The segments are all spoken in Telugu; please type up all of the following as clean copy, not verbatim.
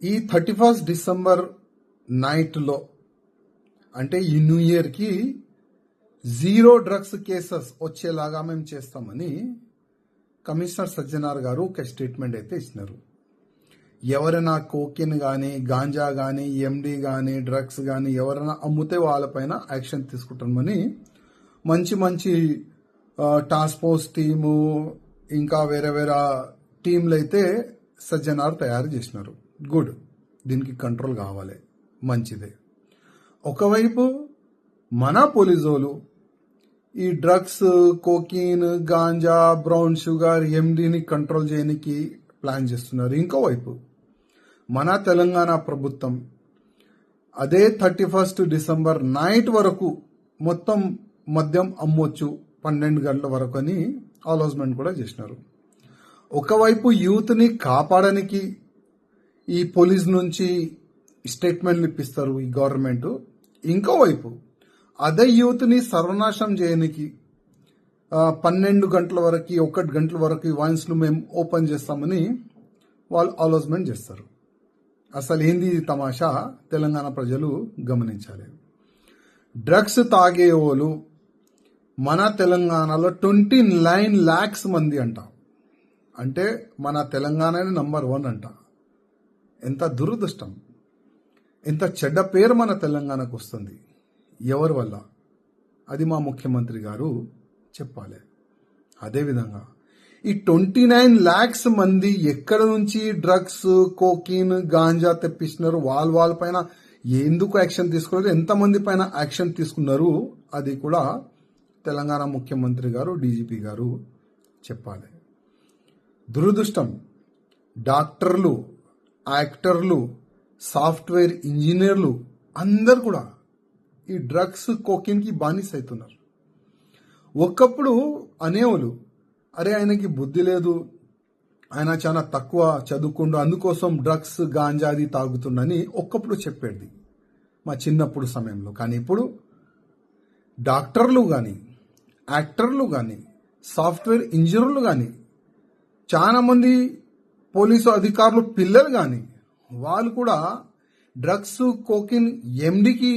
ఈ 31 డిసెంబర్ నైట్లో అంటే ఈ న్యూ ఇయర్కి 0 డ్రగ్స్ కేసెస్ వచ్చేలాగా మేము చేస్తామని కమిషనర్ సజ్జనార్ గారు ఒక స్టేట్మెంట్ అయితే ఇచ్చినారు. ఎవరైనా కోకిన్ కానీ గాంజా కానీ ఎండి కానీ డ్రగ్స్ కానీ ఎవరైనా అమ్ముతే వాళ్ళపైన యాక్షన్ తీసుకుంటామని మంచి మంచి టాస్క్ ఫోర్స్ టీము ఇంకా వేరే వేరే టీంలు అయితే సజ్జనార్ తయారు చేసినారు. గుడ్, దీనికి కంట్రోల్ కావాలి, మంచిదే. ఒకవైపు మన పోలీసోలు ఈ drugs cocaine ganja brown sugar ఎండిని కంట్రోల్ చేయడానికి ప్లాన్ చేస్తున్నారు. ఇంకోవైపు మన తెలంగాణ ప్రభుత్వం అదే 31 డిసెంబర్ నైట్ వరకు మొత్తం మద్యం అమ్మొచ్చు 12 గంటల వరకు అని అనౌన్స్మెంట్ కూడా చేసినారు. ఒకవైపు యూత్ని కాపాడడానికి ఈ పోలీస్ నుంచి స్టేట్మెంట్లు ఇప్పిస్తారు ఈ గవర్నమెంట్. ఇంకోవైపు అదే యూత్ని సర్వనాశనం చేయడానికి 12 గంటల వరకు 1 గంటల వరకు వైన్స్లు మేము ఓపెన్ చేస్తామని వాళ్ళు అనౌన్స్మెంట్ చేస్తారు. అసలు ఏంది తమాషా తెలంగాణ ప్రజలు గమనించాలి. డ్రగ్స్ తాగేవాళ్ళు మన తెలంగాణలో 29 lakhs మంది అంట. అంటే మన తెలంగాణనే నంబర్ 1 అంట. ఎంత దురదృష్టం, ఎంత చెడ్డ పేరు మన తెలంగాణకు వస్తుంది. ఎవరి వల్ల? అది మా ముఖ్యమంత్రి గారు చెప్పాలి. అదేవిధంగా ఈ 29 lakhs మంది ఎక్కడ నుంచి డ్రగ్స్ కోకిన్ గాంజా తెప్పిస్తున్నారు, వాళ్ళపైన ఎందుకు యాక్షన్ తీసుకోలేదు, ఎంతమంది పైన యాక్షన్ తీసుకున్నారు, అది కూడా తెలంగాణ ముఖ్యమంత్రి గారు డీజీపీ గారు చెప్పాలి. దురదృష్టం, డాక్టర్లు, యాక్టర్లు, సాఫ్ట్వేర్ ఇంజనీర్లు అందరు కూడా ఈ డ్రగ్స్ కోకిన్కి బానిస అవుతున్నారు. ఒకప్పుడు అనేవాళ్ళు, అరే ఆయనకి బుద్ధి లేదు, ఆయన చాలా తక్కువ చదువుకుండు అందుకోసం డ్రగ్స్ గాంజా అది తాగుతుండని ఒక్కప్పుడు చెప్పేది మా చిన్నప్పుడు సమయంలో. కానీ ఇప్పుడు డాక్టర్లు కానీ యాక్టర్లు కానీ సాఫ్ట్వేర్ ఇంజనీర్లు కానీ చాలా మంది పోలీసు అధికారులు పిల్లలు కానీ వాళ్ళు కూడా డ్రగ్స్ కోకిన్ ఎండికి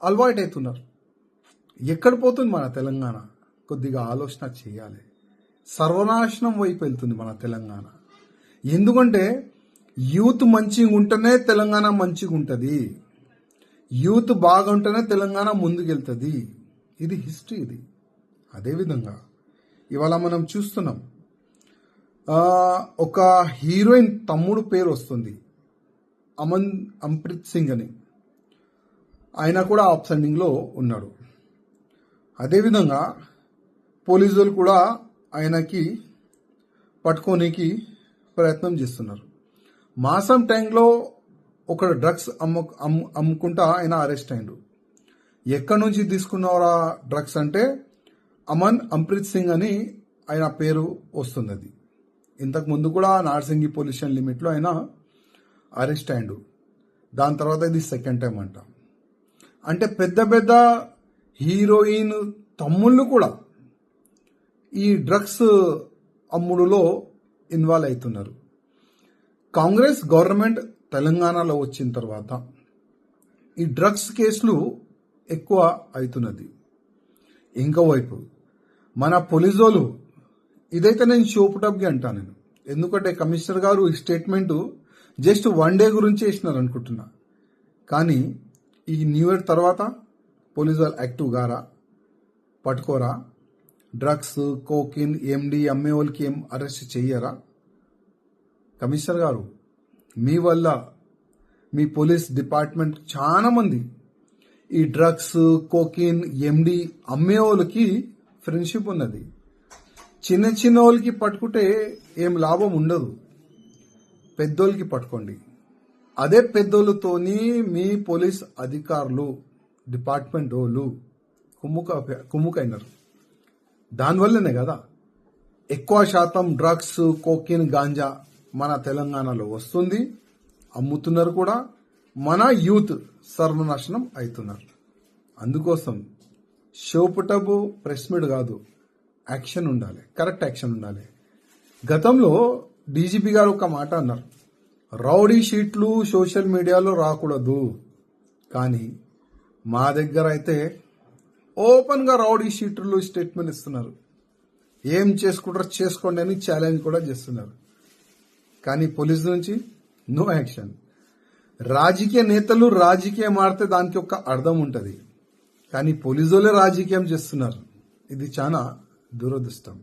అలవాటు అవుతున్నారు. ఎక్కడ పోతుంది మన తెలంగాణ? కొద్దిగా ఆలోచన చేయాలి. సర్వనాశనం వైపు వెళ్తుంది మన తెలంగాణ. ఎందుకంటే యూత్ మంచిగా ఉంటేనే తెలంగాణ మంచిగా ఉంటుంది. యూత్ బాగుంటేనే తెలంగాణ ముందుకెళ్తుంది. ఇది హిస్టరీ. ఇది అదేవిధంగా ఇవాళ మనం చూస్తున్నాం, ఒక హీరోయిన్ తమ్ముడు పేరు వస్తుంది అమన్ప్రీత్ సింగ్ అని. ఆయన కూడా ఆప్సెండింగ్లో ఉన్నాడు. అదేవిధంగా పోలీసులు కూడా ఆయనకి పట్టుకోనికి ప్రయత్నం చేస్తున్నారు. మాసం టైంలో ఒక డ్రగ్స్ అమ్ముకుంటా ఆయన అరెస్ట్ అయ్యాడు. ఎక్కడి నుంచి తీసుకున్నారా డ్రగ్స్ అంటే అమన్ప్రీత్ సింగ్ అని ఆయన పేరు వస్తుంది. అది ఇంతకు ముందు కూడా నార్సింగి పొల్యూషన్ లిమిట్లో ఆయన అరెస్ట్ అయ్యాడు. దాని తర్వాత ఇది సెకండ్ టైం అంట. అంటే పెద్ద పెద్ద హీరోయిన్ తమ్ముళ్ళు కూడా ఈ డ్రగ్స్ అమ్ముడులో ఇన్వాల్వ్ అవుతున్నారు. కాంగ్రెస్ గవర్నమెంట్ తెలంగాణలో వచ్చిన తర్వాత ఈ డ్రగ్స్ కేసులు ఎక్కువ అవుతున్నది. ఇంకోవైపు మన పోలీసోలు, ఇదైతే నేను షోపుటప్గా అంటాను నేను, ఎందుకంటే కమిషనర్ గారు ఈ స్టేట్మెంటు జస్ట్ 1 day గురించి వేసినారు అనుకుంటున్నా. కానీ ఈ న్యూ ఇయర్ తర్వాత పోలీసు వాళ్ళు యాక్టివ్ గారా, పట్టుకోరా, డ్రగ్స్ కోకిన్ ఎండి అమ్మే వాళ్ళకి ఏం అరెస్ట్ చెయ్యరా? కమిషనర్ గారు, మీ వల్ల మీ పోలీస్ డిపార్ట్మెంట్ చాలా మంది ఈ డ్రగ్స్ కోకిన్ ఎండి అమ్మే వాళ్ళకి ఫ్రెండ్షిప్ ఉన్నది. చిన్న చిన్న వాళ్ళకి పట్టుకుంటే ఏం లాభం ఉండదు, పెద్దోళ్ళకి పట్టుకోండి. అదే పెద్దోళ్ళతోని మీ పోలీస్ అధికారులు డిపార్ట్మెంట్ వాళ్ళు కుమ్ముకైనారు. దానివల్లనే కదా ఎక్కువ శాతం డ్రగ్స్ కోకిన్ గాంజా మన తెలంగాణలో వస్తుంది, అమ్ముతున్నారు కూడా. మన యూత్ సర్వనాశనం అవుతున్నారు. అందుకోసం షోపుటబు ప్రెస్ మీట్ కాదు, యాక్షన్ ఉండాలి, కరెక్ట్ యాక్షన్ ఉండాలి. గతంలో డీజీపీ గారు ఒక మాట అన్నారు, రౌడీ షీట్లు సోషల్ మీడియాలో రాకూడదు, కానీ మా దగ్గర అయితే ఓపెన్గా రౌడీ షీట్లు స్టేట్మెంట్ ఇస్తున్నారు. ఏం చేసుకుంటారో చేసుకోండి అని ఛాలెంజ్ కూడా చేస్తున్నారు. కానీ పోలీసు నుంచి నో యాక్షన్. రాజకీయ నేతలు రాజకీయం ఆడితే దానికి ఒక అర్థం ఉంటుంది, కానీ పోలీసులే రాజకీయం చేస్తున్నారు. ఇది చాలా దురదృష్టం.